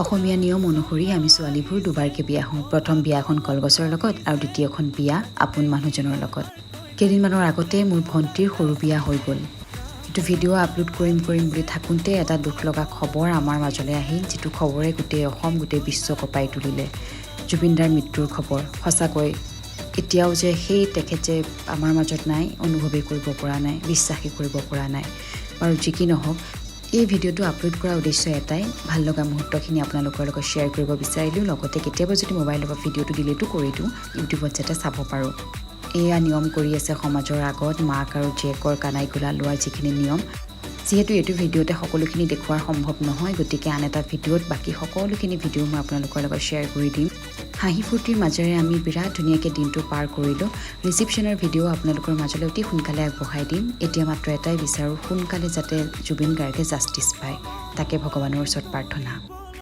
অসমীয়া নিয়ম অনুসৰি আমি ছোৱালীবোৰ দুবাৰকৈ বিয়া হওঁ। প্ৰথম বিয়াখন কলগছৰ লগত আৰু দ্বিতীয়খন বিয়া আপোন মানুহজনৰ লগত। কেইদিনমানৰ আগতে মোৰ ভণ্টিৰ সৰু বিয়া হৈ গ'ল। এইটো ভিডিঅ' আপলোড কৰিম বুলি থাকোঁতে এটা দুখ লগা খবৰ আমাৰ মাজলৈ আহিল, যিটো খবৰে গোটেই অসম গোটেই বিশ্ব কঁপাই তুলিলে। জুবিনদাৰ মৃত্যুৰ খবৰ। সঁচাকৈ এতিয়াও যে তেখেত যে আমাৰ মাজত নাই, অনুভৱেই কৰিব পৰা নাই, বিশ্বাসেই কৰিব পৰা নাই। বাৰু যি কি নহওক, এই ভিডিঅ'টো আপলোড কৰাৰ উদ্দেশ্য এটাই, ভাল লগা মুহূৰ্তখিনি আপোনালোকৰ লগত শ্বেয়াৰ কৰিব বিচাৰিলোঁ। লগতে কেতিয়াবা যদি মোবাইলৰ পৰা ভিডিঅ'টো ডিলিটো কৰি দিওঁ, ইউটিউবত যাতে চাব পাৰোঁ। এয়া নিয়ম কৰি আছে সমাজৰ আগত মাক আৰু জীয়েকৰ কানাই কোলা লোৱাৰ যিখিনি নিয়ম। যিহেতু এইটো ভিডিঅ'তে সকলোখিনি দেখুওৱাৰ সম্ভৱ নহয়, গতিকে আন এটা ভিডিঅ'ত বাকী সকলোখিনি ভিডিঅ' মই আপোনালোকৰ লগত শ্বেয়াৰ কৰি দিম। হাঁহি ফূৰ্তিৰ মাজেৰে আমি বিৰাট ধুনীয়াকৈ দিনটো পাৰ কৰিলোঁ। ৰিচিপশ্যনৰ ভিডিঅ' আপোনালোকৰ মাজলৈ অতি সোনকালে আগবঢ়াই দিম। এতিয়া মাত্ৰ এটাই বিচাৰোঁ, সোনকালে যাতে জুবিন গাৰ্গে জাষ্টিছ পায়, তাকে ভগৱানৰ ওচৰত প্ৰাৰ্থনা।